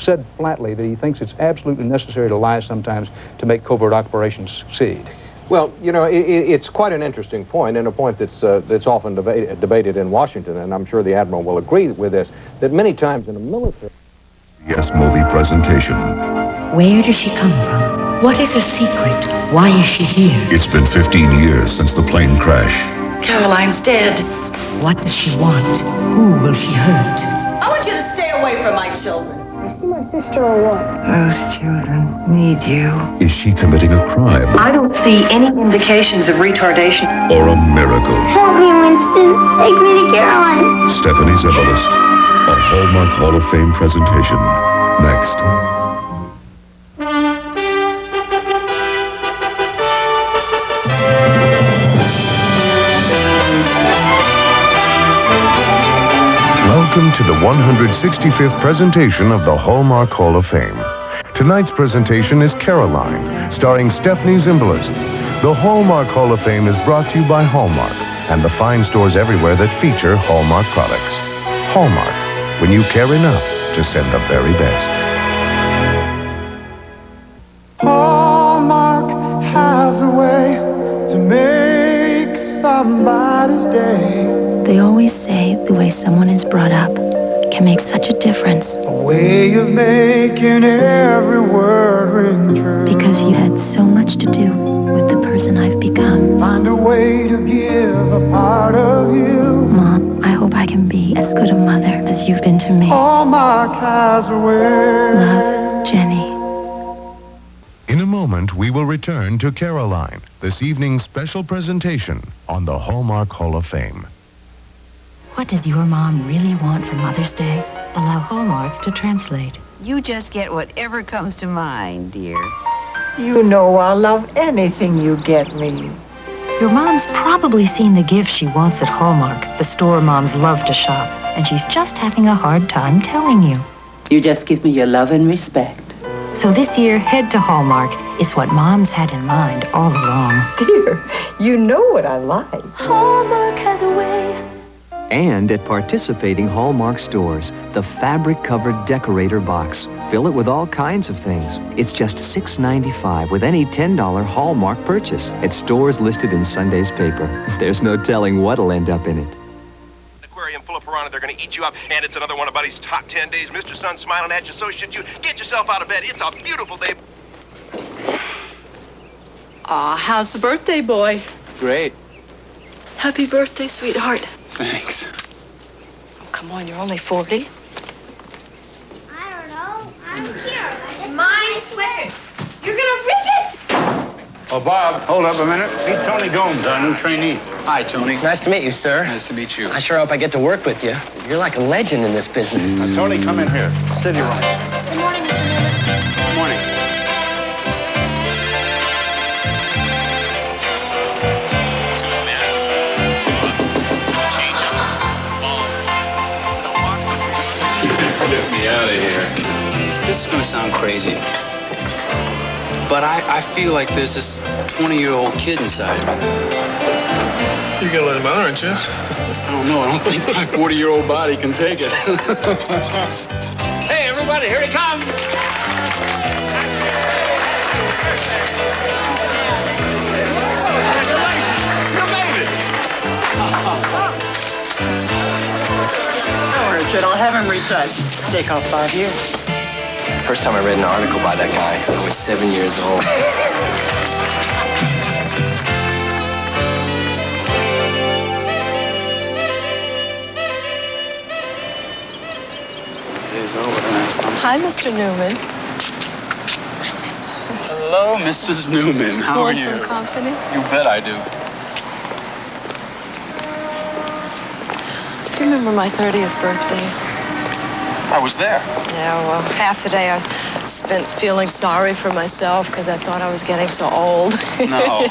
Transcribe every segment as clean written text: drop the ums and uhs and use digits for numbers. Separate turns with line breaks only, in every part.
said flatly that he thinks it's absolutely necessary to lie sometimes to make covert operations succeed.
Well, you know, it's quite an interesting point, and a point that's often debated in Washington, and I'm sure the Admiral will agree with this, that many times in a military...
Yes, movie presentation.
Where does she come from? What is her secret? Why is she here?
It's been 15 years since the plane crash.
Caroline's dead. What does she want? Who will she hurt?
I want you to stay away from my children.
My sister or what?
Those children need you.
Is she committing a crime
I don't see any indications of retardation.
or a miracle?
Help me, Winston. Take me to Caroline.
Stephanie Zebulist, a Hallmark Hall of Fame presentation. Next. Welcome to the 165th presentation of the Hallmark Hall of Fame. Tonight's presentation is Caroline, starring Stephanie Zimbalist. The Hallmark Hall of Fame is brought to you by Hallmark and the fine stores everywhere that feature Hallmark products. Hallmark, when you care enough to send the very best.
Hallmark has a way to make somebody's day.
They always say the way someone is brought up can make such a difference.
A way of making every word ring true.
Because you had so much to do with the person I've become.
Find a way to give a part of you.
Mom, I hope I can be as good a mother as you've been to me.
Hallmark has a way.
Love, Jenny.
In a moment, we will return to Caroline, this evening's special presentation on the Hallmark Hall of Fame.
What does your mom really want for Mother's Day? Allow Hallmark to translate.
You just get whatever comes to mind, dear.
You know I'll love anything you get me.
Your mom's probably seen the gifts she wants at Hallmark, the store moms love to shop, and she's just having a hard time telling you.
You just give me your love and respect.
So this year, head to Hallmark. It's what moms had in mind all along.
Dear, you know what I like.
Hallmark has a way.
And at participating Hallmark stores, the fabric-covered decorator box. Fill it with all kinds of things. It's just $6.95 with any $10 Hallmark purchase at stores listed in Sunday's paper. There's no telling what'll end up in it.
Aquarium full of piranha, they're gonna eat you up, and it's another one of Buddy's top 10 days. Mr. Sun smiling at you, so should you. Get yourself out of bed. It's a beautiful day.
Aw, how's the birthday boy?
Great.
Happy birthday, sweetheart.
Thanks.
Oh, come on, you're only 40.
I don't know. I'm here. My sweater. You're gonna rip it.
Oh, Bob, hold up a minute. Meet Tony Gomes, our new trainee.
Hi, Tony.
Nice to meet you, sir.
Nice to meet you.
I sure hope I get to work with you. You're like a legend in this business.
Now, Tony, come in here. Sit here.
Good morning, Mr. Newman.
Good morning.
Get me out of here.
This is gonna sound crazy, but I feel like there's this 20-year-old kid inside of me.
You're gonna let him out, aren't you?
I don't know. I don't think my 40-year-old body can take it.
Hey, everybody, here he comes.
You made it.
Richard, I'll have him retouched. Take off 5 years.
First time I read an article by that guy, I was 7 years old.
Hi, Mr. Newman.
Hello, Mrs. Newman. How are
Want
you?
some company?
You bet I do.
Do you remember my 30th birthday?
I was there.
Yeah, well, half the day I spent feeling sorry for myself because I thought I was getting so old.
No.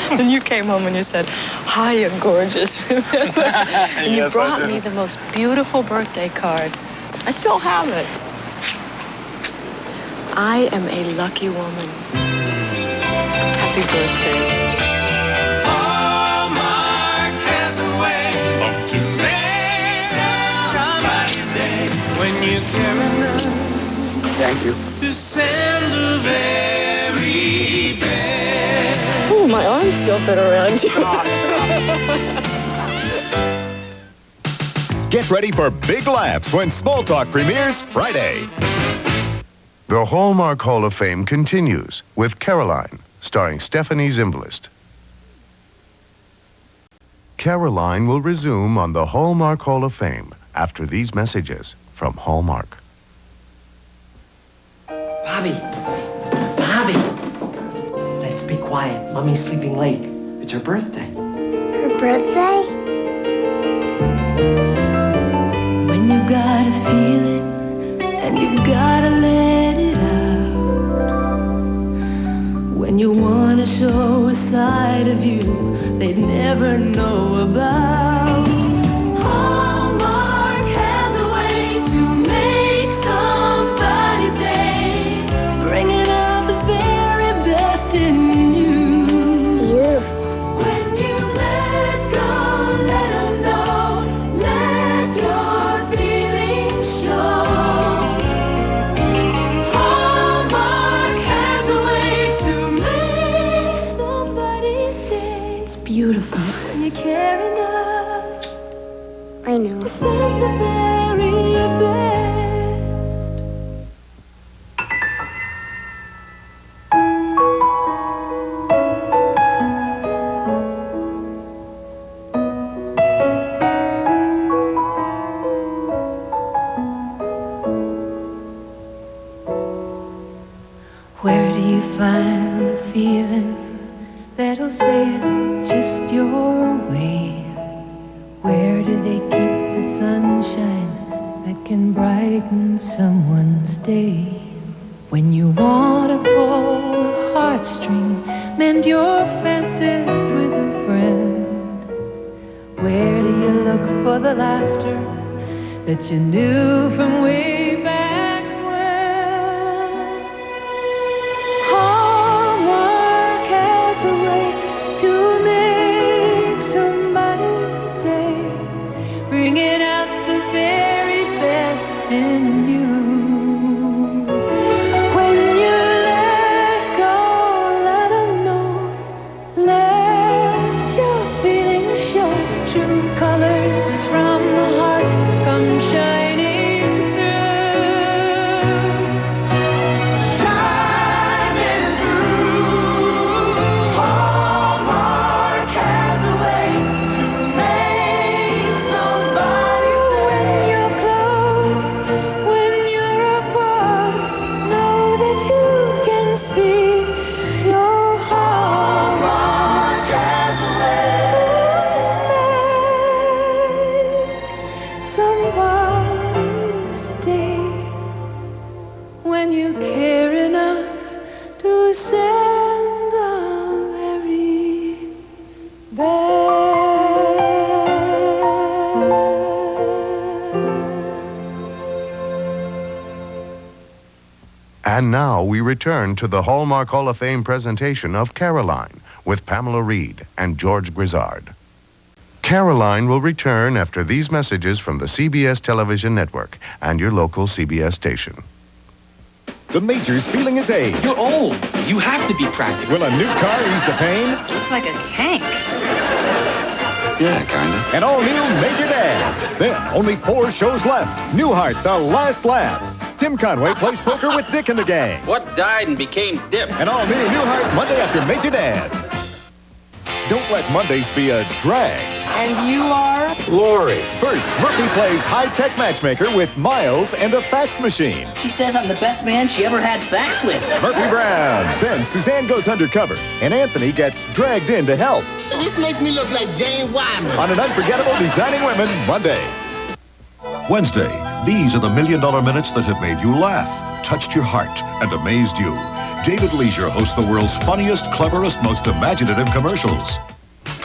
And you came home and you said, "Hi, you're gorgeous." Remember? And you
Yes, I
brought
did.
me the most beautiful birthday card. I still have it. I am a lucky woman. Happy birthday.
Hallmark has a way to make somebody's day. When you care enough Thank you.
To send the very best.
Ooh, my arms still fit around you.
Get ready for big laughs when Small Talk premieres Friday.
The Hallmark Hall of Fame continues with Caroline, starring Stephanie Zimbalist. Caroline will resume on the Hallmark Hall of Fame after these messages from Hallmark.
Bobby! Let's be quiet. Mommy's sleeping late. It's her birthday.
Her birthday?
When you've got a feeling and you've gotta let it out. When you wanna show a side of you they'd never know about. Hallmark has a way to make somebody's day, bringing out the very best in you. When you let go, let them know, let your feelings show. Hallmark has a way to make somebody's day. It's beautiful when you care enough.
I know.
To send the very best. Where do you find the feeling that'll say it just your way? Where do they keep the sunshine that can brighten someone's day? When you want to pull a heartstring, mend your fences with a friend. Where do you look for the laughter that you knew from way back when? Hallmark has a way to make somebody's day, bringing out the very best in you. When you let go, let them know, let your feelings show. True colors from the heart come shining through. Shining through. Hallmark has a way to make somebody's day. When you're close, when you're apart, know that you can speak your heart. Hallmark has a way to make somebody's day. When you care enough to send the very
And now we return to the Hallmark Hall of Fame presentation of Caroline with Pamela Reed and George Grizzard. Caroline will return after these messages from the CBS television network and your local CBS station.
The Major's feeling his age.
You're old. You have to be practical.
Will a new car ease the pain?
Looks like a tank.
Yeah, kinda. An all-new Major Dad. Then, only 4 shows left. Newhart, The Last Laughs. Tim Conway plays poker with Dick and the gang.
What died and became Dip?
An all-new Newhart Monday after Major Dad. Don't let Mondays be a drag.
And you are?
Lori. First, Murphy plays high-tech matchmaker with Miles and a fax machine.
She says I'm the best man she ever had fax with.
Murphy Brown. Then Suzanne goes undercover, and Anthony gets dragged in to help.
This makes me look like Jane Wyman.
On an unforgettable Designing Women Monday.
Wednesday, these are the $1 Million Minutes that have made you laugh, touched your heart, and amazed you. David Leisure hosts the world's funniest, cleverest, most imaginative commercials.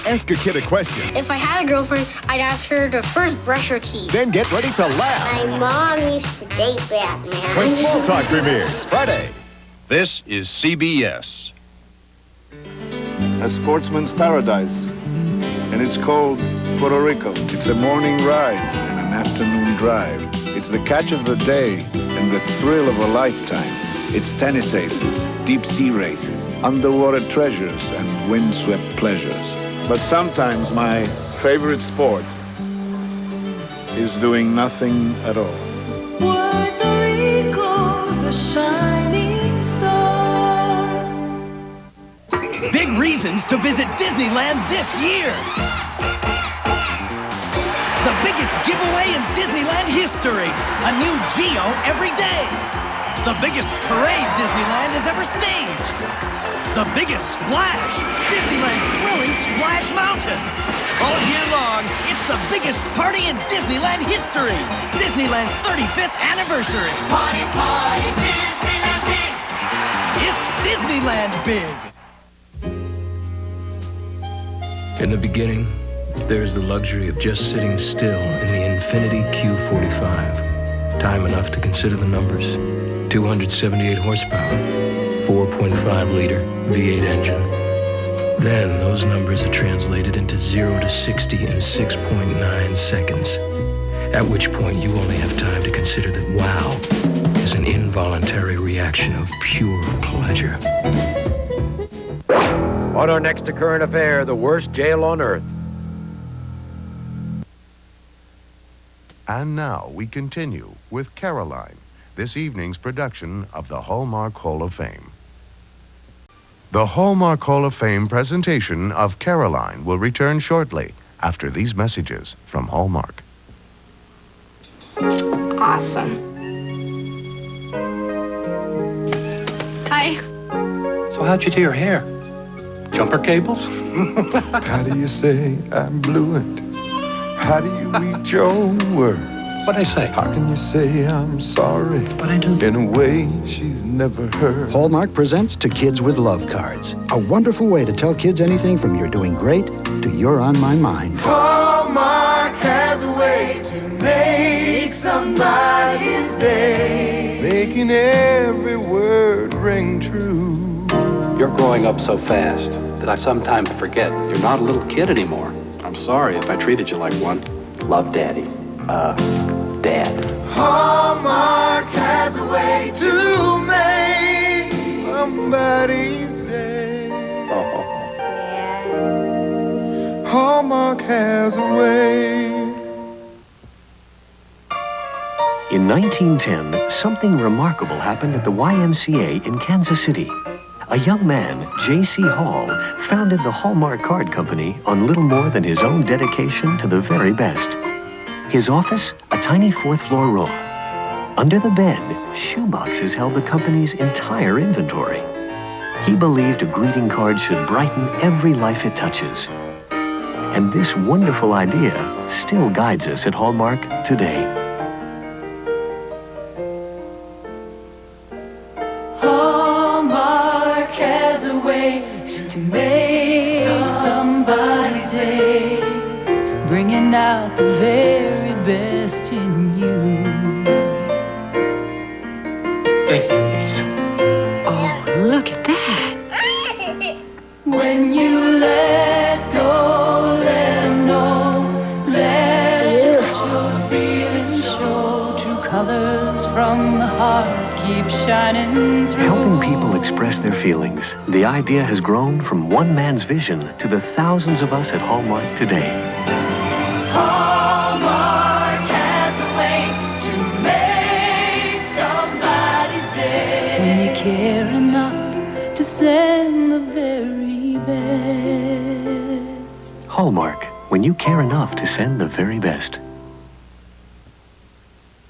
Ask a kid a question.
If I had a girlfriend, I'd ask her to first brush her teeth.
Then get ready to laugh.
My mom used to date Batman.
When Small Talk premieres Friday.
This is CBS.
A sportsman's paradise. And it's called Puerto Rico. It's a morning ride and an afternoon drive.
It's the catch of the day and the thrill of a lifetime. It's tennis aces, deep-sea races, underwater treasures, and windswept pleasures. But sometimes my favorite sport is doing nothing at all.
Puerto Rico, the shining star.
Big reasons to visit Disneyland this year. The biggest giveaway in Disneyland history. A new Geo every day. The biggest parade Disneyland has ever staged. The biggest splash. Disneyland's thrilling Splash Mountain. All year long, it's the biggest party in Disneyland history. Disneyland's 35th anniversary.
Party, party, Disneyland big.
It's Disneyland big.
In the beginning, there's the luxury of just sitting still in the Infinity Q45. Time enough to consider the numbers. 278 horsepower, 4.5-liter V8 engine. Then those numbers are translated into 0 to 60 in 6.9 seconds. At which point you only have time to consider that wow is an involuntary reaction of pure pleasure.
On our next current affair, the worst jail on earth.
And now we continue with Caroline, this evening's production of the Hallmark Hall of Fame. The Hallmark Hall of Fame presentation of Caroline will return shortly after these messages from Hallmark.
Awesome. Hi.
So how'd you do your hair? Jumper cables?
How do you say I'm blew it? How do you read your words?
What'd I say?
How can you say I'm sorry?
What I do?
In a way she's never heard.
Hallmark presents To Kids with Love Cards, a wonderful way to tell kids anything from you're doing great to you're on my mind.
Hallmark has a way to make somebody's day.
Making every word ring true.
You're growing up so fast that I sometimes forget you're not a little kid anymore. I'm sorry if I treated you like one. Love, Daddy. Dad.
Hallmark has a way to make
Somebody's day. Hallmark has a way.
In 1910, something remarkable happened at the YMCA in Kansas City. A young man, J.C. Hall, founded the Hallmark Card Company on little more than his own dedication to the very best. His office, a tiny fourth-floor room. Under the bed, shoeboxes held the company's entire inventory. He believed a greeting card should brighten every life it touches. And this wonderful idea still guides us at Hallmark today.
Hallmark has a way to make somebody's day, bringing out the very best in you.
Oh, look at that.
When you let go, let 'em know, let your feelings show. True colors from the heart keep shining through.
Helping people express their feelings, the idea has grown from one man's vision to the thousands of us at Hallmark today.
Hallmark has a way to make somebody's day. When you care enough to send the very best.
Hallmark, when you care enough to send the very best.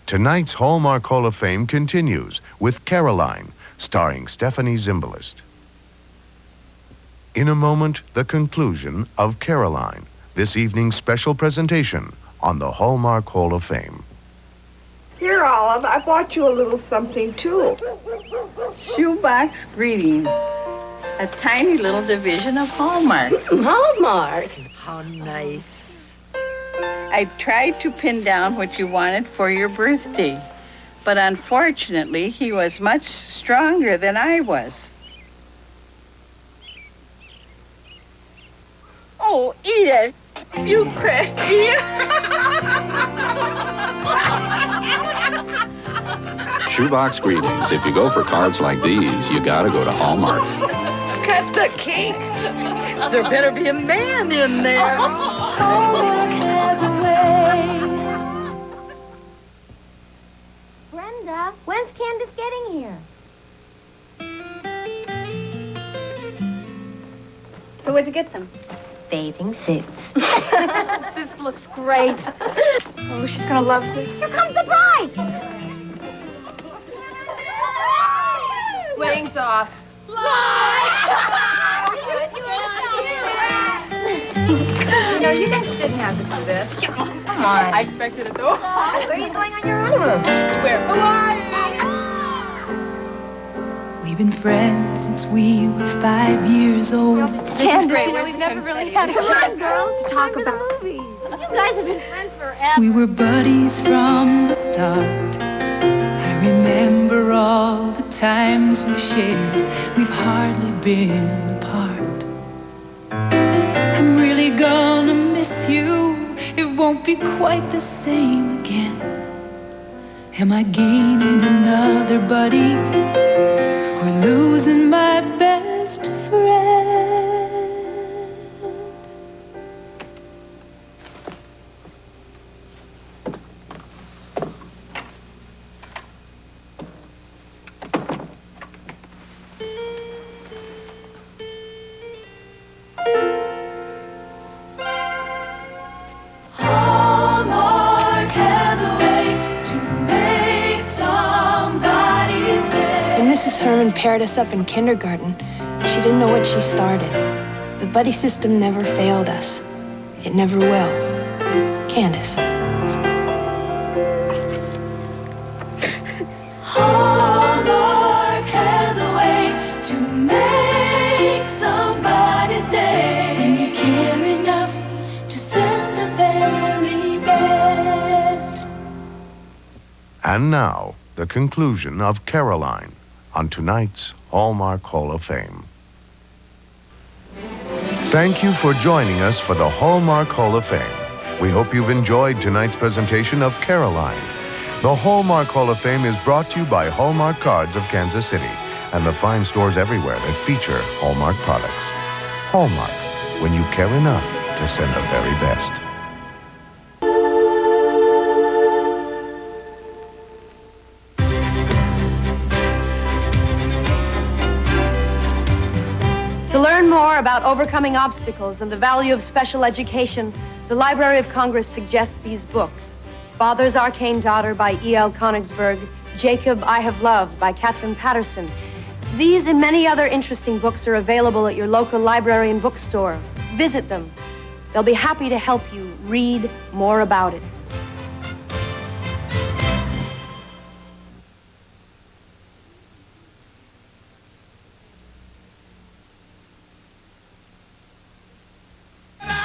Tonight's Hallmark Hall of Fame continues with Caroline, starring Stephanie Zimbalist. In a moment, the conclusion of Caroline, this evening's special presentation on the Hallmark Hall of Fame.
Here, Olive, I bought you a little something, too.
Shoebox greetings. A tiny little division of Hallmark.
Hallmark? How nice.
I tried to pin down what you wanted for your birthday, but unfortunately, he was much stronger than I was.
Oh, Edith, you cracked me.
shoebox greetings. If you go for cards like these, you gotta go to Hallmark.
Cut the cake. There better be a man in there.
Brenda, when's Candace getting here?
So where'd you get them?
Bathing suits.
This looks great. Oh, she's gonna love this.
Here comes the bride!
Wedding's off. You know, you guys didn't have to do this. Come on. I expected it though.
Where are you going on your honeymoon?
Where? Hawaii!
We've been friends since we were 5 years old.
Candace, you know, we've never really had a chance
girls,
to talk about
movies. You guys have been friends forever.
We were buddies from the start. I remember all the times we've shared. We've hardly been apart. I'm really gonna miss you. It won't be quite the same again. Am I gaining another buddy or losing my best friend? Hallmark has a way to make somebody's day.
When Mrs. Herman paired us up in kindergarten, she didn't know what she started. The buddy system never failed us. It never will. Candace.
Hallmark has a way to make somebody's day. When you care enough to send the very best.
And now, the conclusion of Caroline on tonight's Hallmark Hall of Fame. Thank you for joining us for the Hallmark Hall of Fame. We hope you've enjoyed tonight's presentation of Caroline. The Hallmark Hall of Fame is brought to you by Hallmark Cards of Kansas City and the fine stores everywhere that feature Hallmark products. Hallmark, when you care enough to send the very best.
To learn more about overcoming obstacles and the value of special education, the Library of Congress suggests these books. Father's Arcane Daughter by E.L. Konigsberg, Jacob, I Have Loved by Catherine Patterson. These and many other interesting books are available at your local library and bookstore. Visit them. They'll be happy to help you read more about it.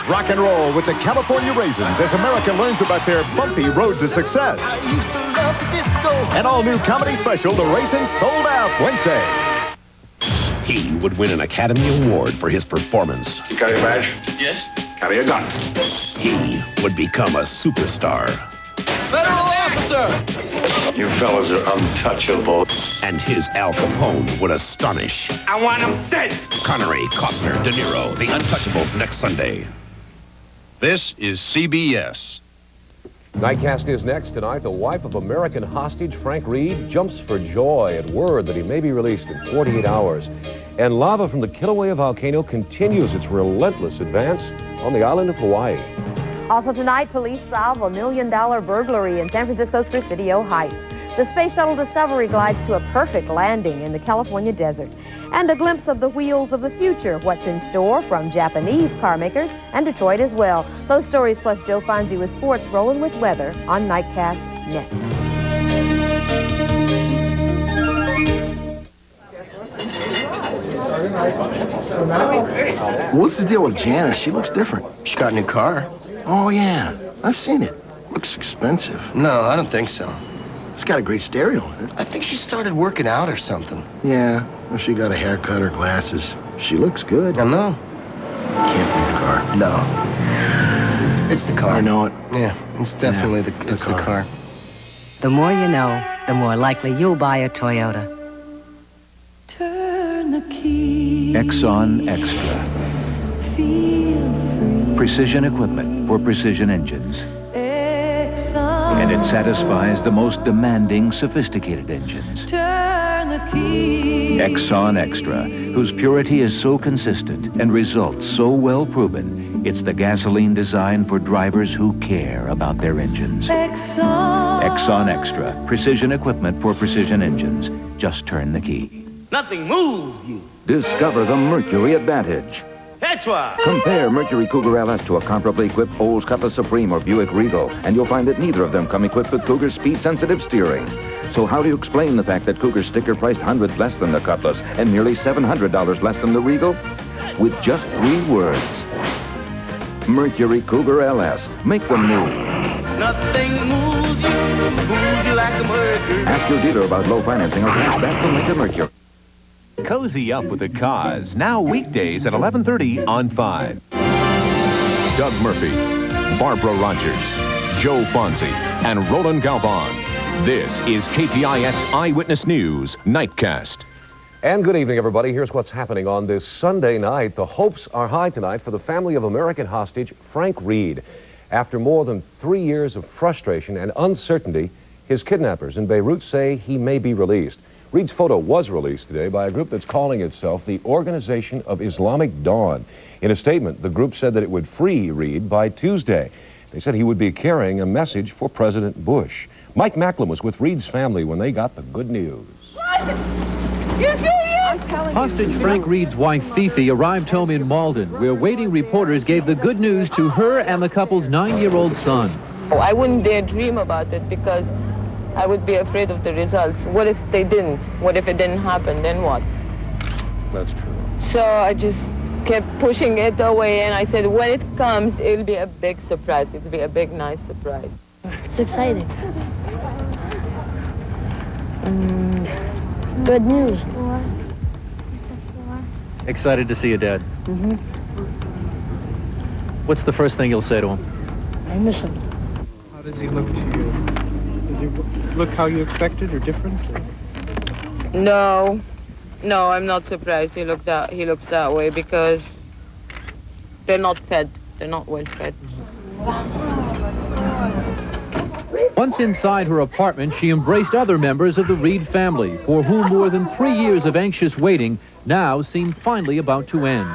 Rock and roll with the California Raisins as America learns about their bumpy road to success. An all-new comedy special, The Raisins, sold out Wednesday.
He would win an Academy Award for his performance.
You carry a badge?
Yes.
Carry a gun.
He would become a superstar.
Federal officer!
You fellas are untouchable. And his Al Capone would astonish.
I want him dead.
Connery, Costner, De Niro, The Untouchables next Sunday.
This is CBS.
Nightcast is next. Tonight, the wife of American hostage Frank Reed jumps for joy at word that he may be released in 48 hours. And lava from the Kilauea volcano continues its relentless advance on the island of Hawaii.
Also tonight, police solve a $1 million burglary in San Francisco's Presidio Heights. The Space Shuttle Discovery glides to a perfect landing in the California desert. And a glimpse of the wheels of the future, what's in store from Japanese car makers and Detroit as well. Those stories plus Joe Fonzie with sports rolling with weather on Nightcast next.
What's the deal with Janice? She looks different. She got a new car. Oh, yeah. I've seen it. Looks expensive. No, I don't think so. It's got a great stereo in it. I think she started working out or something. Yeah. Well, she got a haircut or glasses. She looks good. I know. Can't be the car. No. It's the car. I know it. Yeah, it's definitely the car.
The more you know, the more likely you'll buy a Toyota.
Turn the key.
Exxon Extra.
Feel free.
Precision equipment for precision engines.
Exxon.
And it satisfies the most demanding, sophisticated engines.
Turn the key.
Exxon Extra, whose purity is so consistent and results so well proven, it's the gasoline designed for drivers who care about their engines. Exxon Extra, precision equipment for precision engines. Just turn the key.
Nothing moves you.
Discover the Mercury Advantage.
That's why.
Compare Mercury Cougar LS to a comparably equipped Olds Cutlass Supreme or Buick Regal, and you'll find that neither of them come equipped with Cougar's speed-sensitive steering. So how do you explain the fact that Cougar's sticker priced hundreds less than the Cutlass and nearly $700 less than the Regal? With just 3 words. Mercury Cougar LS. Make the move.
Nothing moves you like a Mercury.
Ask your dealer about low financing or cash back from Lincoln Mercury.
Cozy up with the Cause, now weekdays at 11:30 on 5. Doug Murphy, Barbara Rogers, Joe Fonzie, and Roland Galvan. This is KPIX Eyewitness News Nightcast.
And good evening, everybody. Here's what's happening on this Sunday night. The hopes are high tonight for the family of American hostage Frank Reed. After more than 3 years of frustration and uncertainty, his kidnappers in Beirut say he may be released. Reed's photo was released today by a group that's calling itself the Organization of Islamic Dawn. In a statement, the group said that it would free Reed by Tuesday. They said he would be carrying a message for President Bush. Mike Macklin was with Reed's family when they got the good news.
Hostage Frank Reed's wife, Fifi, arrived home in Malden, where waiting reporters gave the good news to her and the couple's 9-year-old son.
Oh, I wouldn't dare dream about it because I would be afraid of the results. What if they didn't? What if it didn't happen? Then what?
That's true.
So I just kept pushing it away, and I said, when it comes, it'll be a big surprise. It'll be a big, nice surprise.
It's exciting. Good news.
Excited to see you, Dad.
Mm-hmm.
What's the first thing you'll say to him?
I miss him.
How does he look to you? Does he look how you expected or different? Or?
No, I'm not surprised. He looks that way because they're not fed. They're not well fed.
Once inside her apartment, she embraced other members of the Reed family, for whom more than 3 years of anxious waiting now seemed finally about to end.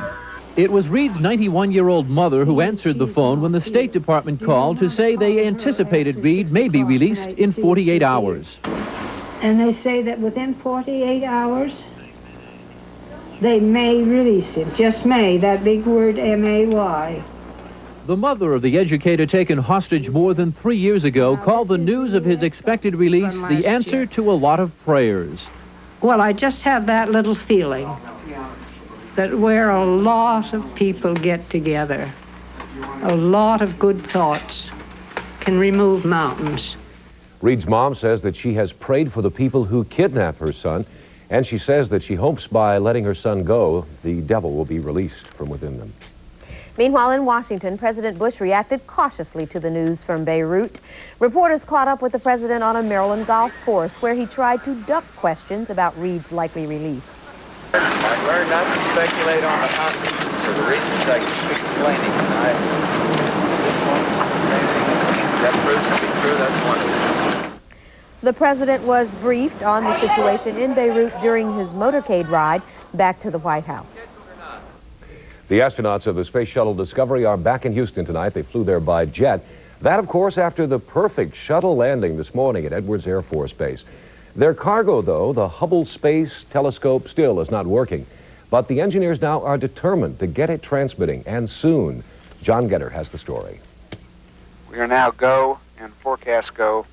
It was Reed's 91-year-old mother who answered the phone when the State Department called to say they anticipated Reed may be released in 48 hours.
And they say that within 48 hours, they may release him. Just may, that big word M-A-Y.
The mother of the educator taken hostage more than 3 years ago called the news of his expected release the answer to a lot of prayers.
Well, I just have that little feeling that where a lot of people get together, a lot of good thoughts can remove mountains.
Reed's mom says that she has prayed for the people who kidnap her son, and she says that she hopes by letting her son go, the devil will be released from within them.
Meanwhile, in Washington, President Bush reacted cautiously to the news from Beirut. Reporters caught up with the president on a Maryland golf course where he tried to duck questions about Reed's likely release.
I've learned not to speculate on the hostages for the reasons I keep explaining tonight. That proves to be true, that's one of them.
The president was briefed on the situation in Beirut during his motorcade ride back to the White House.
The astronauts of the Space Shuttle Discovery are back in Houston tonight. They flew there by jet. That, of course, after the perfect shuttle landing this morning at Edwards Air Force Base. Their cargo, though, the Hubble Space Telescope, still is not working. But the engineers now are determined to get it transmitting, and soon. John Getter has the story.
We are now go and forecast go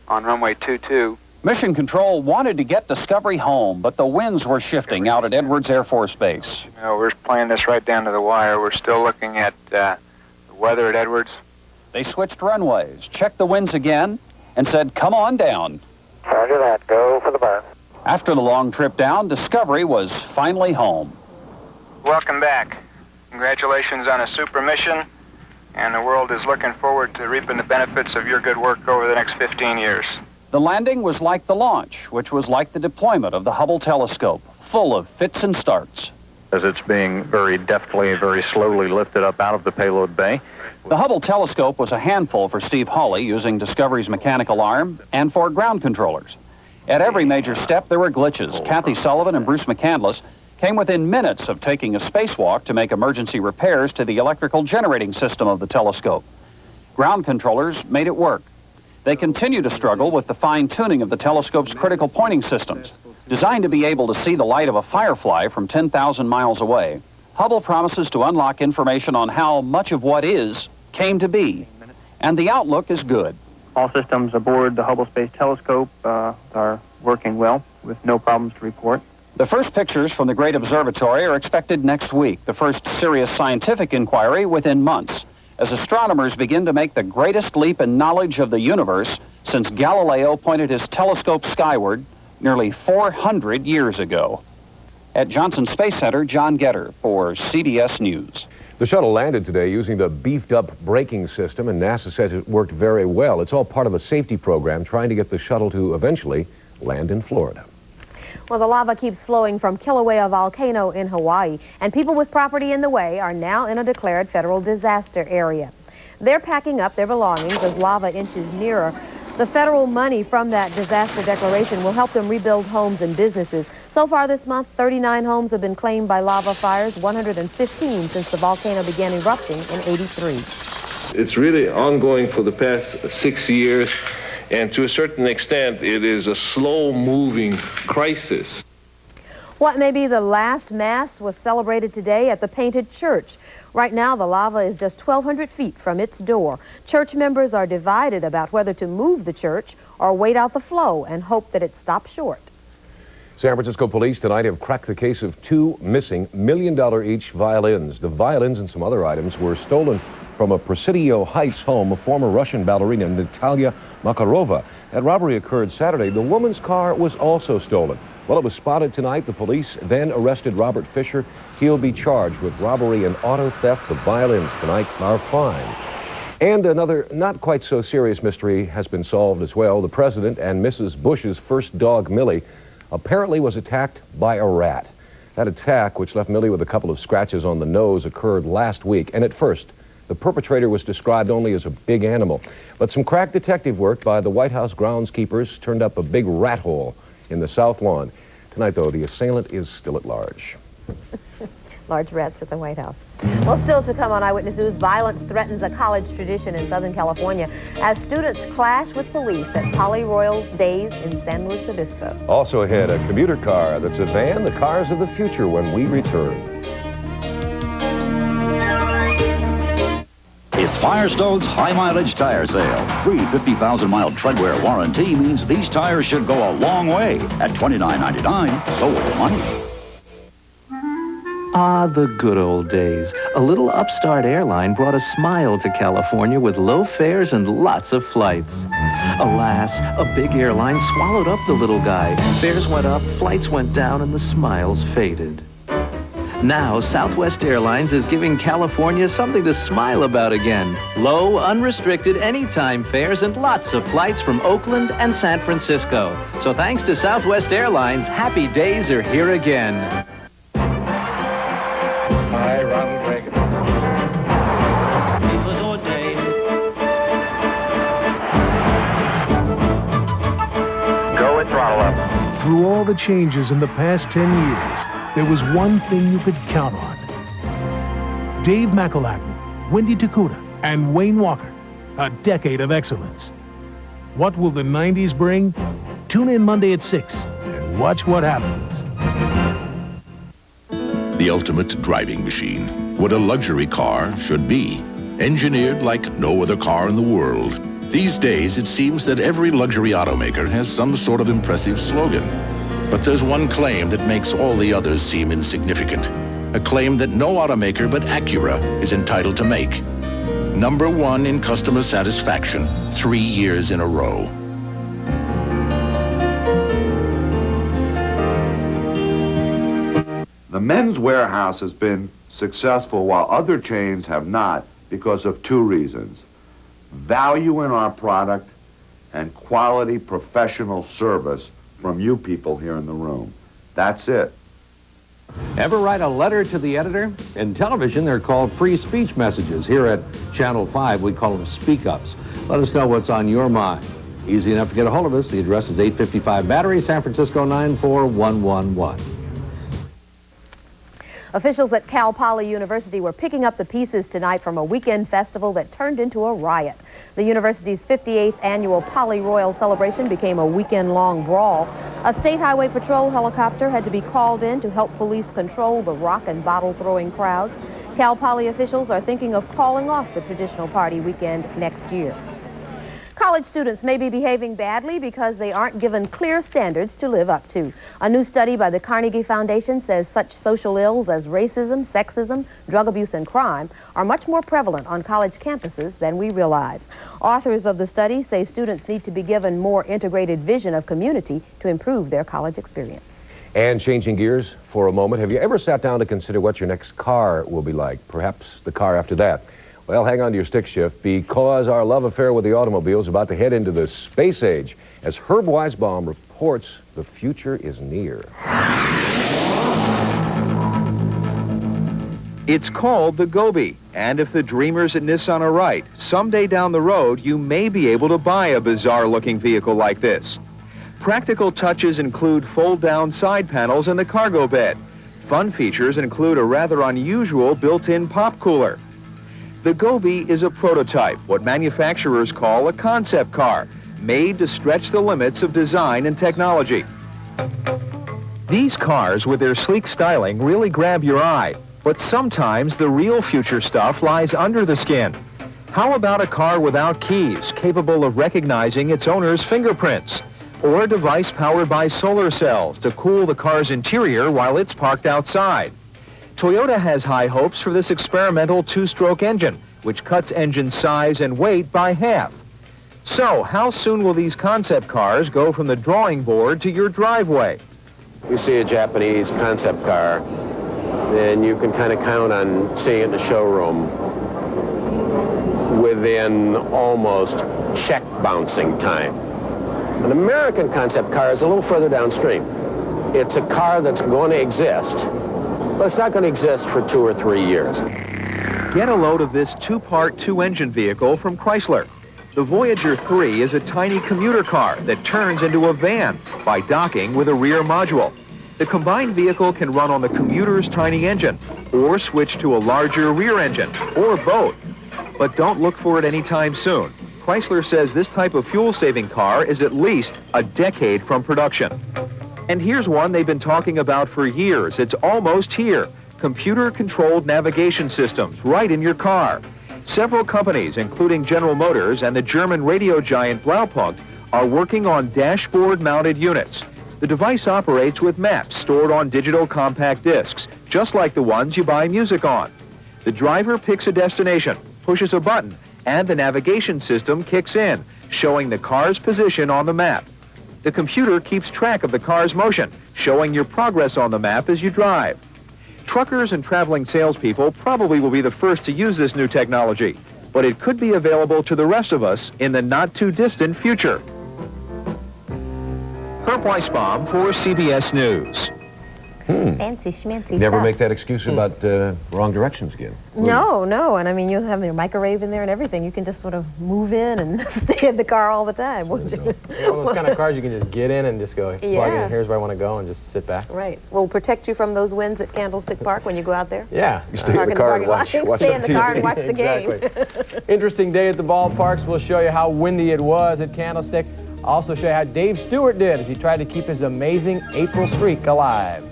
on runway 22.
Mission Control wanted to get Discovery home, but the winds were shifting out at Edwards Air Force Base.
You know, we're playing this right down to the wire. We're still looking at the weather at Edwards.
They switched runways, checked the winds again, and said, come on down.
Roger that. Go for the burn.
After the long trip down, Discovery was finally home.
Welcome back. Congratulations on a super mission. and the world is looking forward to reaping the benefits of your good work over the next 15 years.
The landing was like the launch, which was like the deployment of the Hubble telescope, full of fits and starts.
As it's being very deftly and very slowly lifted up out of the payload bay.
The Hubble telescope was a handful for Steve Hawley using Discovery's mechanical arm and for ground controllers. At every major step, there were glitches. Kathy Sullivan and Bruce McCandless came within minutes of taking a spacewalk to make emergency repairs to the electrical generating system of the telescope. Ground controllers made it work. They continue to struggle with the fine-tuning of the telescope's critical pointing systems. Designed to be able to see the light of a firefly from 10,000 miles away, Hubble promises to unlock information on how much of what is came to be. And the outlook is good.
All systems aboard the Hubble Space Telescope are working well, with no problems to report.
The first pictures from the Great Observatory are expected next week, the first serious scientific inquiry within months, as astronomers begin to make the greatest leap in knowledge of the universe since Galileo pointed his telescope skyward nearly 400 years ago. At Johnson Space Center, John Getter for CBS News.
The shuttle landed today using the beefed-up braking system, and NASA says it worked very well. It's all part of a safety program trying to get the shuttle to eventually land in Florida.
Well, the lava keeps flowing from Kilauea volcano in Hawaii, and people with property in the way are now in a declared federal disaster area. They're packing up their belongings as lava inches nearer. The federal money from that disaster declaration will help them rebuild homes and businesses. So far this month, 39 homes have been claimed by lava fires, 115 since the volcano began erupting in '83.
It's really ongoing for the past 6 years. And to a certain extent, it is a slow-moving crisis.
What may be the last Mass was celebrated today at the Painted Church. Right now, the lava is just 1,200 feet from its door. Church members are divided about whether to move the church or wait out the flow and hope that it stops short.
San Francisco police tonight have cracked the case of two missing $1 million each violins. The violins and some other items were stolen from a Presidio Heights home of former Russian ballerina Natalia Makarova. That robbery occurred Saturday. The woman's car was also stolen. Well, it was spotted tonight. The police then arrested Robert Fisher. He'll be charged with robbery and auto theft. The violins tonight are fine. And another not quite so serious mystery has been solved as well. The President and Mrs. Bush's first dog, Millie, apparently was attacked by a rat. That attack, which left Millie with a couple of scratches on the nose, occurred last week. And at first, the perpetrator was described only as a big animal. But some crack detective work by the White House groundskeepers turned up a big rat hole in the South Lawn. Tonight, though, the assailant is still at large.
Large rats at the White House. Well, still to come on Eyewitness News, violence threatens a college tradition in Southern California as students clash with police at Poly Royal Days in San Luis Obispo.
Also ahead, a commuter car that's a van, the cars of the future when we return.
It's Firestone's high-mileage tire sale. Free 50,000-mile treadwear warranty means these tires should go a long way. At $29.99, so will money.
Ah, the good old days. A little upstart airline brought a smile to California with low fares and lots of flights. Alas, a big airline swallowed up the little guy. Fares went up, flights went down, and the smiles faded. Now, Southwest Airlines is giving California something to smile about again. Low, unrestricted, anytime fares and lots of flights from Oakland and San Francisco. So thanks to Southwest Airlines, happy days are here again.
Hi, Ronald Reagan.
It was ordained.
Go with throttle up.
Through all the changes in the past 10 years, there was one thing you could count on. Dave McElhatton, Wendy Takuda, and Wayne Walker. A decade of excellence. What will the 90s bring? Tune in Monday at 6 and watch what happens.
The ultimate driving machine. What a luxury car should be. Engineered like no other car in the world. These days, it seems that every luxury automaker has some sort of impressive slogan. But there's one claim that makes all the others seem insignificant. A claim that no automaker but Acura is entitled to make. #1 in customer satisfaction, 3 years in a row.
The Men's Warehouse has been successful while other chains have not
because of two reasons. Value in our product and quality professional service from you people here in the room. That's it.
Ever write a letter to the editor? In television, they're called free speech messages. Here at Channel 5, we call them speak-ups. Let us know what's on your mind. Easy enough to get a hold of us. The address is 855 Battery, San Francisco 94111.
Officials at Cal Poly University were picking up the pieces tonight from a weekend festival that turned into a riot. The university's 58th annual Poly Royal celebration became a weekend-long brawl. A state highway patrol helicopter had to be called in to help police control the rock and bottle-throwing crowds. Cal Poly officials are thinking of calling off the traditional party weekend next year. College students may be behaving badly because they aren't given clear standards to live up to. A new study by the Carnegie Foundation says such social ills as racism, sexism, drug abuse, and crime are much more prevalent on college campuses than we realize. Authors of the study say students need to be given more integrated vision of community to improve their college experience.
And changing gears for a moment, have you ever sat down to consider what your next car will be like? Perhaps the car after that. Well, hang on to your stick shift because our love affair with the automobile is about to head into the space age. As Herb Weisbaum reports, the future is near.
It's called the Gobi, and if the dreamers at Nissan are right, someday down the road you may be able to buy a bizarre-looking vehicle like this. Practical touches include fold-down side panels in the cargo bed. Fun features include a rather unusual built-in pop cooler. The Gobi is a prototype, what manufacturers call a concept car, made to stretch the limits of design and technology. These cars, with their sleek styling, really grab your eye, but sometimes the real future stuff lies under the skin. How about a car without keys, capable of recognizing its owner's fingerprints? Or a device powered by solar cells to cool the car's interior while it's parked outside? Toyota has high hopes for this experimental two-stroke engine, which cuts engine size and weight by half. So, how soon will these concept cars go from the drawing board to your driveway?
You see a Japanese concept car, then you can kind of count on seeing it in the showroom within almost check bouncing time. An American concept car is a little further downstream. It's a car that's going to exist, but it's not going to exist for 2 or 3 years.
Get a load of this two-part, two-engine vehicle from Chrysler. The Voyager 3 is a tiny commuter car that turns into a van by docking with a rear module. The combined vehicle can run on the commuter's tiny engine, or switch to a larger rear engine, or both. But don't look for it anytime soon. Chrysler says this type of fuel-saving car is at least a decade from production. And here's one they've been talking about for years. It's almost here. Computer-controlled navigation systems right in your car. Several companies, including General Motors and the German radio giant Blaupunkt, are working on dashboard-mounted units. The device operates with maps stored on digital compact discs, just like the ones you buy music on. The driver picks a destination, pushes a button, and the navigation system kicks in, showing the car's position on the map. The computer keeps track of the car's motion, showing your progress on the map as you drive. Truckers and traveling salespeople probably will be the first to use this new technology, but it could be available to the rest of us in the not-too-distant future. Herb Weisbaum for CBS News.
Fancy schmancy
Never
stuff.
make that excuse about wrong directions again.
No, and I mean, you'll have your microwave in there and everything. You can just sort of move in and stay in the car all the time, won't you?
One of those kind of cars you can just get in and just go, plug
Yeah.
in, here's where I want to go, and just sit back.
Right. Will protect you from those winds at Candlestick Park when you go out there?
Yeah.
You stay in the car and watch
Stay in the
TV.
car and watch the game.
Exactly. Interesting day at the ballparks. We'll show you how windy it was at Candlestick. Also show you how Dave Stewart did as he tried to keep his amazing April streak alive.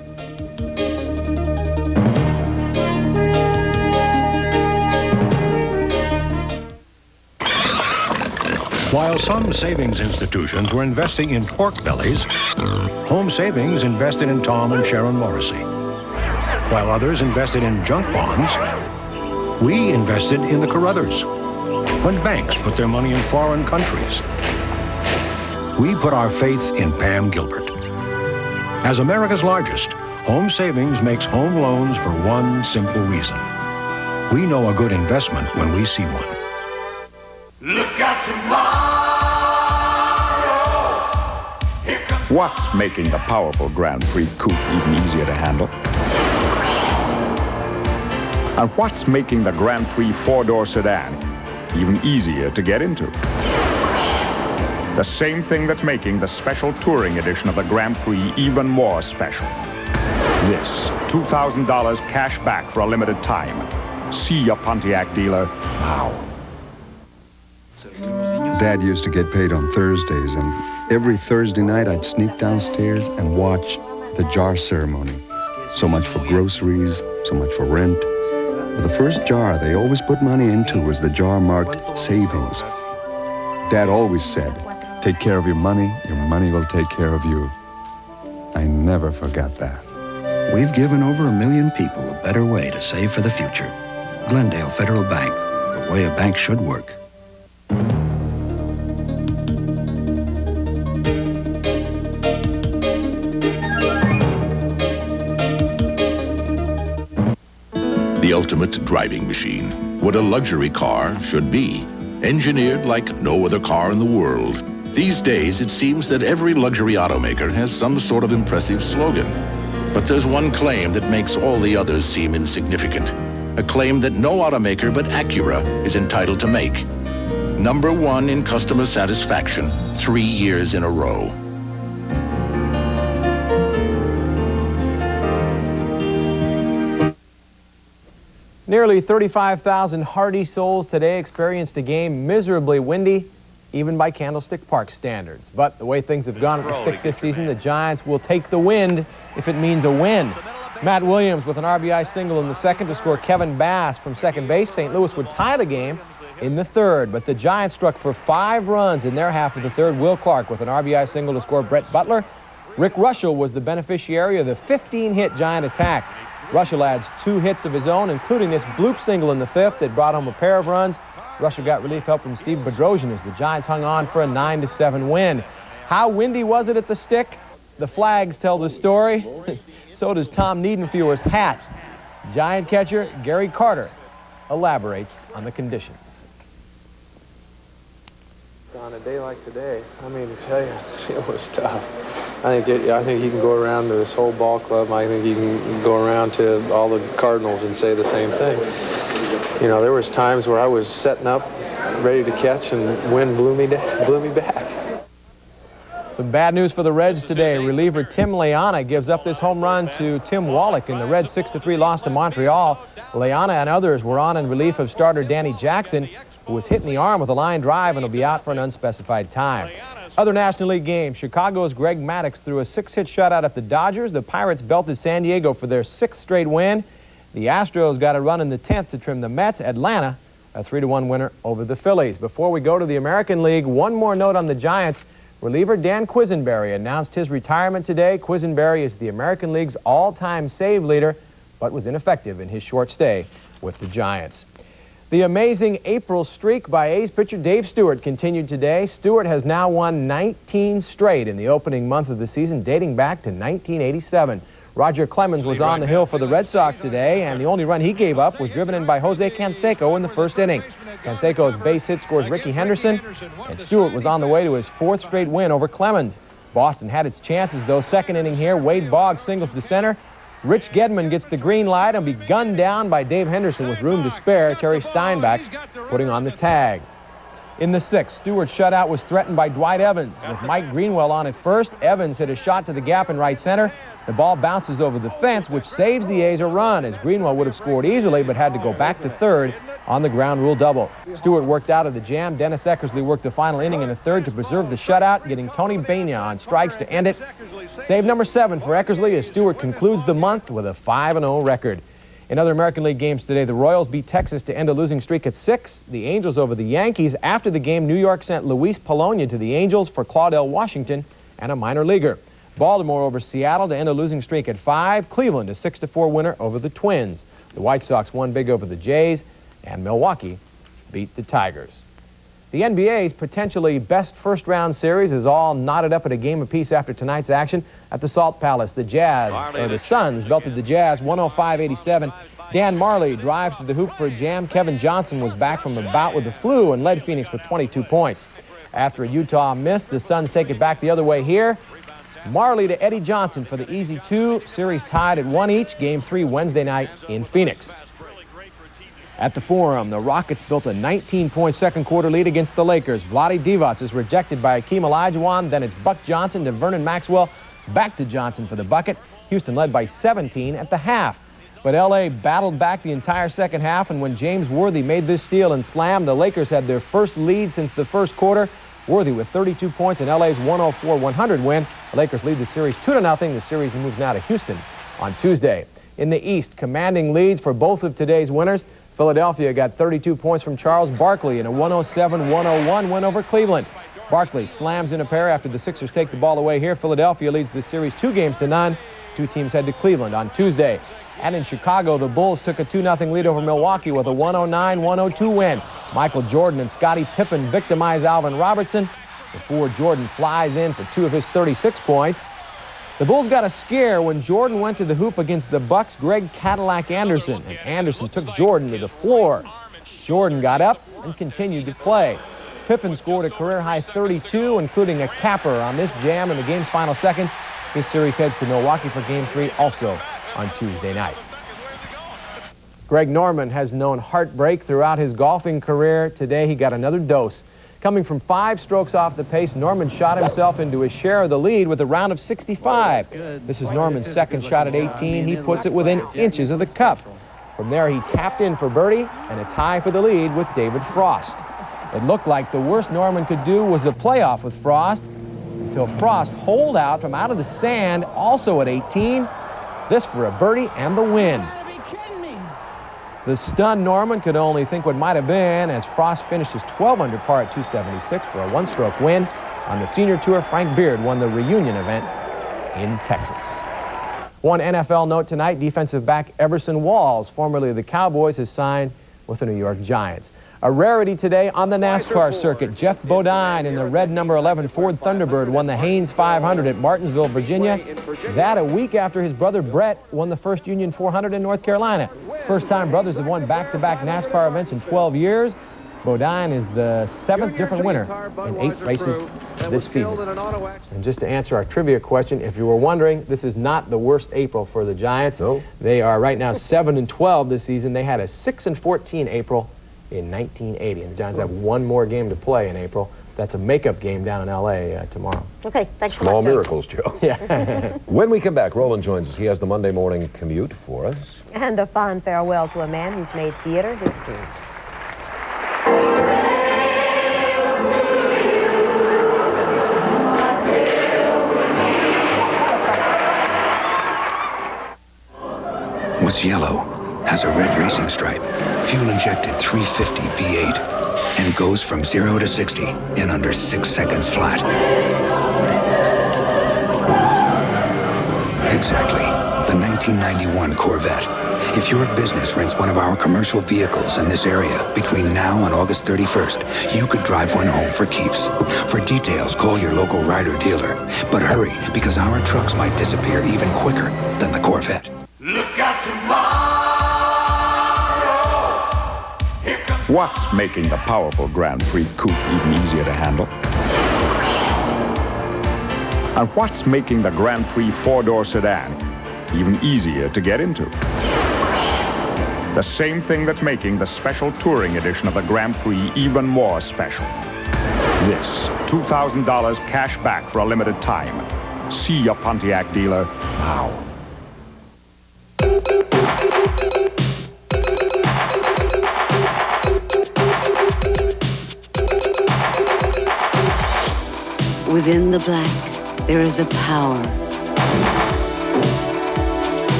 While some savings institutions were investing in pork bellies, Home Savings invested in Tom and Sharon Morrissey. While others invested in junk bonds, we invested in the Carruthers. When banks put their money in foreign countries, we put our faith in Pam Gilbert. As America's largest, Home Savings makes home loans for one simple reason. We know a good investment when we see one.
Look out tomorrow.
What's making the powerful Grand Prix coupe even easier to handle? And what's making the Grand Prix four-door sedan even easier to get into? The same thing that's making the special touring edition of the Grand Prix even more special. This $2,000 cash back for a limited time. See your Pontiac dealer now.
Dad used to get paid on Thursdays, and every Thursday night I'd sneak downstairs and watch the jar ceremony. So much for groceries, so much for rent. But the first jar they always put money into was the jar marked savings. Dad always said, take care of your money will take care of you. I never forgot that.
We've given over 1 million people a better way to save for the future. Glendale Federal Bank, the way a bank should work.
The ultimate driving machine. What a luxury car should be. Engineered like no other car in the world. These days, it seems that every luxury automaker has some sort of impressive slogan. But there's one claim that makes all the others seem insignificant. A claim that no automaker but Acura is entitled to make. #1 in customer satisfaction, 3 years in a row.
Nearly 35,000 hardy souls today experienced a game miserably windy, even by Candlestick Park standards. But the way things have gone at the Stick this season, the Giants will take the wind if it means a win. Matt Williams with an RBI single in the second to score Kevin Bass from second base. St. Louis would tie the game in the third, but the Giants struck for 5 runs in their half of the third. Will Clark with an RBI single to score Brett Butler. Rick Russell was the beneficiary of the 15-hit Giant attack. Russell adds 2 hits of his own, including this bloop single in the fifth that brought home a pair of runs. Russell got relief help from Steve Bedrosian as the Giants hung on for a 9-7 win. How windy was it at the Stick? The flags tell the story. So does Tom Niedenfuhr's hat. Giant catcher Gary Carter elaborates on the conditions. On a day like today, I mean, to tell you, it was tough. I think you can go around to this whole ball club. I think you can go around to all the Cardinals and say the same thing. You know, there was times where I was setting up, ready to catch, and wind blew me back. Some bad news for the Reds today. Reliever Tim Leona gives up this home run to Tim Wallach in the Reds' 6-3 loss to Montreal. Leona and others were on in relief of starter Danny Jackson, who was hit in the arm with a line drive and will be out for an unspecified time. Other National League games, Chicago's Greg Maddux threw a 6-hit shutout at the Dodgers. The Pirates belted San Diego for their 6th straight win. The Astros got a run in the 10th to trim the Mets. Atlanta, a 3-1 winner over the Phillies. Before we go to the American League, one more note on the Giants. Reliever Dan Quisenberry announced his retirement today. Quisenberry is the American League's all-time save leader, but was ineffective in his short stay with the Giants. The amazing April streak by A's pitcher Dave Stewart continued today. Stewart has now won 19 straight in the opening month of the season, dating back to 1987. Roger Clemens was on the hill for the Red Sox today, and the only run he gave up was driven in by Jose Canseco in the first inning. Canseco's base hit scores Ricky Henderson, and Stewart was on the way to his 4th straight win over Clemens. Boston had its chances, though. Second inning here, Wade Boggs singles to center. Rich Gedman gets the green light and be gunned down by Dave Henderson with room to spare. Terry Steinbach putting on the tag. In the 6th, Stewart's shutout was threatened by Dwight Evans. With Mike Greenwell on at first, Evans hit a shot to the gap in right center. The ball bounces over the fence, which saves the A's a run, as Greenwell would have scored easily but had to go back to third on the ground rule double. Stewart worked out of the jam. Dennis Eckersley worked the final inning in the third to preserve the shutout, getting Tony Bania on strikes to end it. Save number 7 for Eckersley as Stewart concludes the month with a 5-0 record. In other American League games today, the Royals beat Texas to end a losing streak at 6. The Angels over the Yankees. After the game, New York sent Luis Polonia to the Angels for Claudell Washington and a minor leaguer. Baltimore over Seattle to end a losing streak at 5. Cleveland a 6-4 winner over the Twins. The White Sox won big over the Jays, and Milwaukee beat the Tigers. The NBA's potentially best first-round series is all knotted up at a game apiece after tonight's action at the Salt Palace. The Suns belted the Jazz 105-87.
Dan Marley drives to the hoop for a jam. Kevin Johnson was back from a bout with the flu and led Phoenix with 22 points. After a Utah miss, the Suns take it back the other way here. Marley to Eddie Johnson for the easy two. Series tied at 1 each. Game 3 Wednesday night in Phoenix. At the Forum, the Rockets built a 19-point second quarter lead against the Lakers. Vlade Divac is rejected by Akeem Olajuwon. Then it's Buck Johnson to Vernon Maxwell. Back to Johnson for the bucket. Houston led by 17 at the half. But L.A. battled back the entire second half, and when James Worthy made this steal and slam, the Lakers had their first lead since the first quarter. Worthy with 32 points in L.A.'s 104-100 win. The Lakers lead the series 2-0. The series moves now to Houston on Tuesday. In the East, commanding leads for both of today's winners. Philadelphia got 32 points from Charles Barkley in a 107-101 win over Cleveland. Barkley slams in a pair after the Sixers take the ball away here. Philadelphia leads the series 2-0. Two teams head to Cleveland on Tuesday. And in Chicago, the Bulls took a 2-0 lead over Milwaukee with a 109-102 win. Michael Jordan and Scottie Pippen victimize Alvin Robertson before Jordan flies in for 2 of his 36 points. The Bulls got a scare when Jordan went to the hoop against the Bucks' Greg Cadillac Anderson, and Anderson took Jordan to the floor. Jordan got up and continued to play. Pippen scored a career-high 32, including a capper on this jam in the game's final seconds. This series heads to Milwaukee for Game 3 also on Tuesday night. Greg Norman has known heartbreak throughout his golfing career. Today he got another dose. Coming from 5 strokes off the pace, Norman shot himself into his share of the lead with a round of 65. This is Norman's second shot at 18. He puts it within inches of the cup. From there, he tapped in for birdie and a tie for the lead with David Frost. It looked like the worst Norman could do was a playoff with Frost until Frost holed out from out of the sand, also at 18. This for a birdie and the win. The stunned Norman could only think what might have been as Frost finished his 12 under par at 276 for a 1-stroke win. On the senior tour, Frank Beard won the reunion event in Texas. One NFL note tonight, defensive back Everson Walls, formerly of the Cowboys, has signed with the New York Giants. A rarity today on the NASCAR circuit. Jeff Bodine in the red number 11 Ford Thunderbird won the Haynes 500 at Martinsville, Virginia. That a week after his brother Brett won the first Union 400 in North Carolina. First time brothers have won back-to-back NASCAR events in 12 years. Bodine is the 7th different winner in 8 races this season. And just to answer our trivia question, if you were wondering, this is not the worst April for the Giants. No. They are right now 7-12 this season. They had a 6-14 April in 1980. And the Giants have one more game to play in April. That's a makeup game down in L.A. Tomorrow.
Okay, thanks so much.
Small miracles, Joe.
Yeah.
When we come back, Roland joins us. He has the Monday morning commute for us.
And a fond farewell to a man who's made theater history.
What's yellow, has a red racing stripe, fuel-injected 350 V8, and goes from 0 to 60 in under 6 seconds flat. Exactly, the 1991 Corvette. If your business rents one of our commercial vehicles in this area between now and August 31st, you could drive one home for keeps. For details, call your local Ryder dealer. But hurry, because our trucks might disappear even quicker than the Corvette.
Look out tomorrow.
What's making the powerful Grand Prix Coupe even easier to handle? And what's making the Grand Prix 4-door sedan even easier to get into? The same thing that's making the special touring edition of the Grand Prix even more special. This $2,000 cash back for a limited time. See your Pontiac dealer now.
Within the black, there is a power.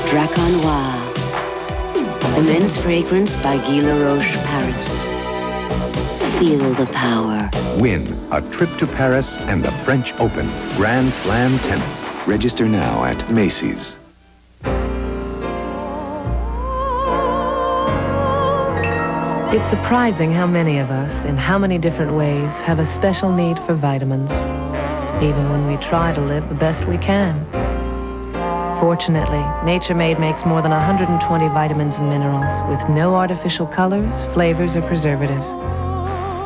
Draconnois, the men's fragrance by Guy Laroche, Paris. Feel the power.
Win a trip to Paris and the French Open Grand Slam Tennis. Register now at Macy's.
It's surprising how many of us, in how many different ways, have a special need for vitamins, even when we try to live the best we can. Fortunately, Nature Made makes more than 120 vitamins and minerals with no artificial colors, flavors, or preservatives.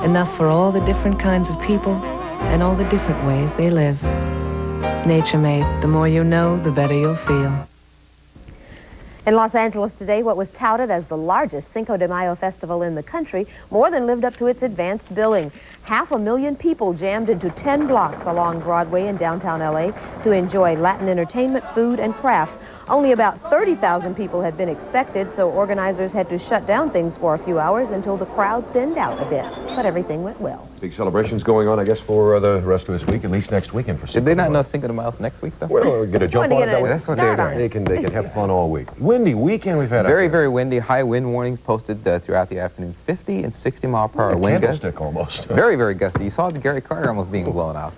Enough for all the different kinds of people and all the different ways they live. Nature Made, the more you know, the better you'll feel.
In Los Angeles today, what was touted as the largest Cinco de Mayo festival in the country more than lived up to its advanced billing. 500,000 people jammed into 10 blocks along Broadway in downtown L.A. to enjoy Latin entertainment, food, and crafts. Only about 30,000 people had been expected, so organizers had to shut down things for a few hours until the crowd thinned out a bit. But everything went well.
Big celebrations going on, I guess, for the rest of this week, at least next weekend for Cinco.
Did they not know Cinco de Mayo's next week, though?
Well, we're going to jump on it that way.
That's what they're doing.
They can have fun all week. Windy weekend we've had.
Very, very windy. High wind warnings posted throughout the afternoon. 50 and 60 mile per hour wind gusts.
Almost.
Very, very gusty. You saw the Gary Carter almost being blown out.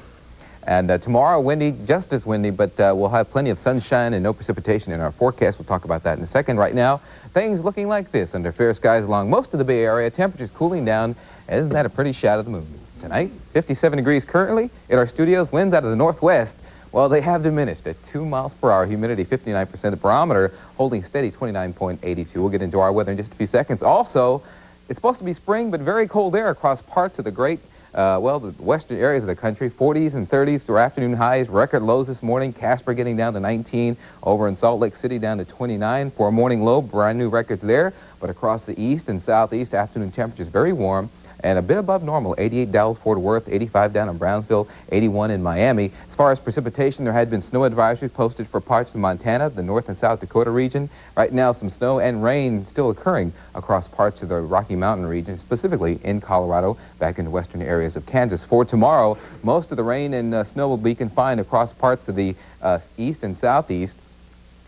And tomorrow, windy, just as windy, but we'll have plenty of sunshine and no precipitation in our forecast. We'll talk about that in a second. Right now, things looking like this under fair skies along most of the Bay Area. Temperatures cooling down. Isn't that a pretty shot of the moon? Tonight, 57 degrees currently in our studios. Winds out of the northwest. Well, they have diminished at 2 miles per hour. Humidity 59%. The barometer holding steady 29.82. We'll get into our weather in just a few seconds. Also, it's supposed to be spring, but very cold air across parts of the great the western areas of the country. 40s and 30s through afternoon highs. Record lows this morning. Casper getting down to 19. Over in Salt Lake City down to 29 for a morning low. Brand new records there. But across the east and southeast, afternoon temperatures very warm and a bit above normal. 88 Dallas, Fort Worth, 85 down in Brownsville, 81 in Miami. As far as precipitation, there had been snow advisories posted for parts of Montana, the North and South Dakota region. Right now, some snow and rain still occurring across parts of the Rocky Mountain region, specifically in Colorado, back into western areas of Kansas. For tomorrow, most of the rain and snow will be confined across parts of the east and southeast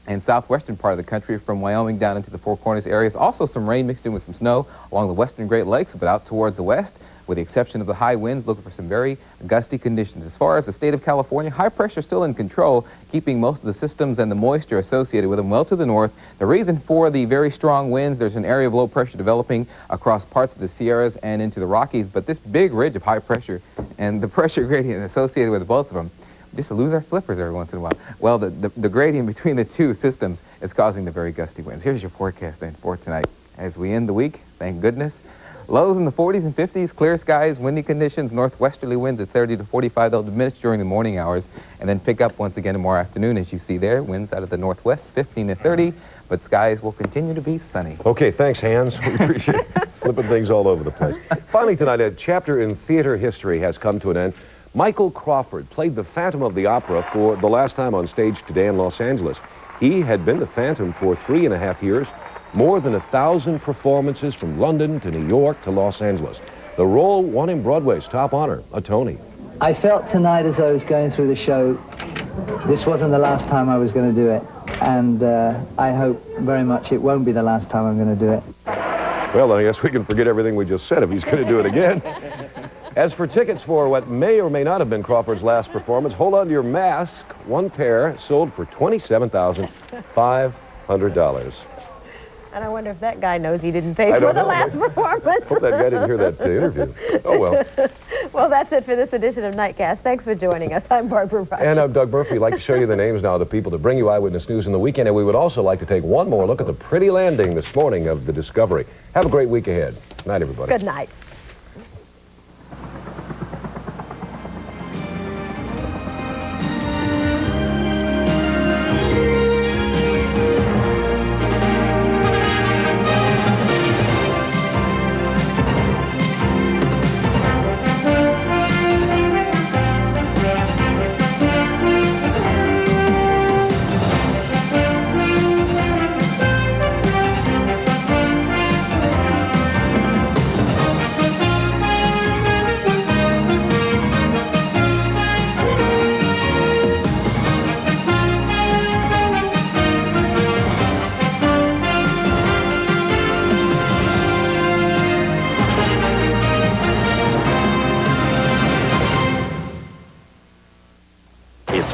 and southwestern part of the country from Wyoming down into the Four Corners areas. Also some rain mixed in with some snow along the western Great Lakes, but out towards the west, with the exception of the high winds, looking for some very gusty conditions. As far as the state of California, high pressure still in control, keeping most of the systems and the moisture associated with them well to the north. The reason for the very strong winds, there's an area of low pressure developing across parts of the Sierras and into the Rockies, but this big ridge of high pressure and the pressure gradient associated with both of them, just to lose our flippers every once in a while. Well, the gradient between the two systems is causing the very gusty winds. Here's your forecast then for tonight. As we end the week, thank goodness, lows in the 40s and 50s, clear skies, windy conditions, northwesterly winds at 30 to 45. They'll diminish during the morning hours and then pick up once again tomorrow afternoon, as you see there. Winds out of the northwest, 15 to 30, but skies will continue to be sunny.
Okay, thanks, Hans. We appreciate flipping things all over the place. Finally tonight, a chapter in theater history has come to an end. Michael Crawford played the Phantom of the Opera for the last time on stage today in Los Angeles. He had been the Phantom for 3.5 years, more than 1,000 performances from London to New York to Los Angeles. The role won him Broadway's top honor, a Tony.
I felt tonight as I was going through the show, this wasn't the last time I was going to do it. And I hope very much it won't be the last time I'm going to do it.
Well, then I guess we can forget everything we just said if he's going to do it again. As for tickets for what may or may not have been Crawford's last performance, hold on to your mask. One pair sold for $27,500.
And I wonder if that guy knows he didn't pay for the last performance.
Hope that guy didn't hear that interview. Oh, well.
Well, that's it for this edition of Nightcast. Thanks for joining us. I'm Barbara Rogers.
And I'm Doug Murphy. We'd like to show you the names now of the people to bring you eyewitness news in the weekend. And we would also like to take one more look at the pretty landing this morning of the Discovery. Have a great week ahead. Good night, everybody.
Good night.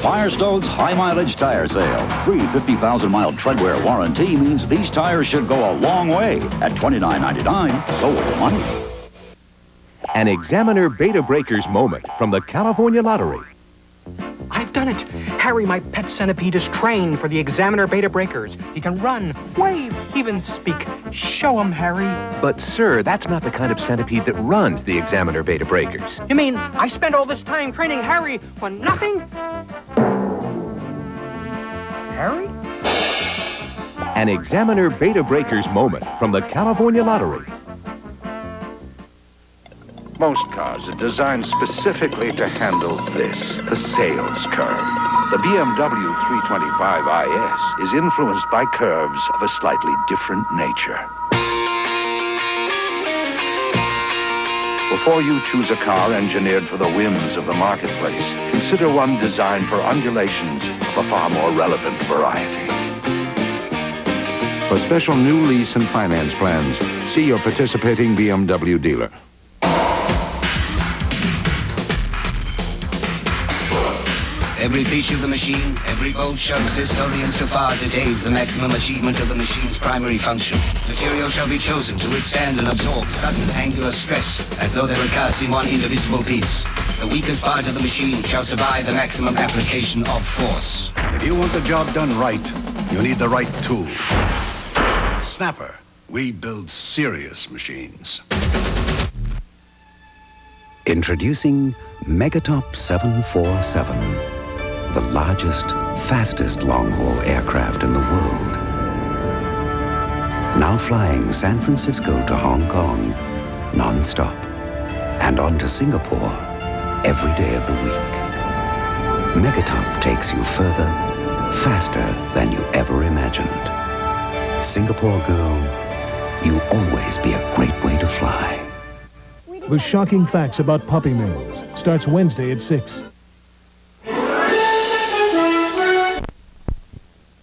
Firestone's high-mileage tire sale. Free 50,000-mile treadwear warranty means these tires should go a long way. At $29.99, so will money.
An Examiner Beta Breakers moment from the California Lottery.
I've done it. Harry, my pet centipede, is trained for the Examiner Beta Breakers. He can run, wave, even speak. Show him, Harry.
But, sir, that's not the kind of centipede that runs the Examiner Beta Breakers.
You mean I spent all this time training Harry for nothing? Harry?
An Examiner Beta Breakers moment from the California Lottery.
Most cars are designed specifically to handle this, the sales curve. The BMW 325 IS is influenced by curves of a slightly different nature. Before you choose a car engineered for the whims of the marketplace, consider one designed for undulations of a far more relevant variety. For special new lease and finance plans, see your participating BMW dealer.
Every feature of the machine, every bolt shows this only insofar as it aids the maximum achievement of the machine's primary function. Material shall be chosen to withstand and absorb sudden angular stress as though they were cast in one indivisible piece. The weakest part of the machine shall survive the maximum application of force.
If you want the job done right, you need the right tool. Snapper. We build serious machines.
Introducing Megatop 747. The largest, fastest long-haul aircraft in the world. Now flying San Francisco to Hong Kong, non-stop, and on to Singapore every day of the week. Megatop takes you further, faster than you ever imagined. Singapore girl, you'll always be a great way to fly.
The Shocking Facts About Puppy Mills starts Wednesday at 6.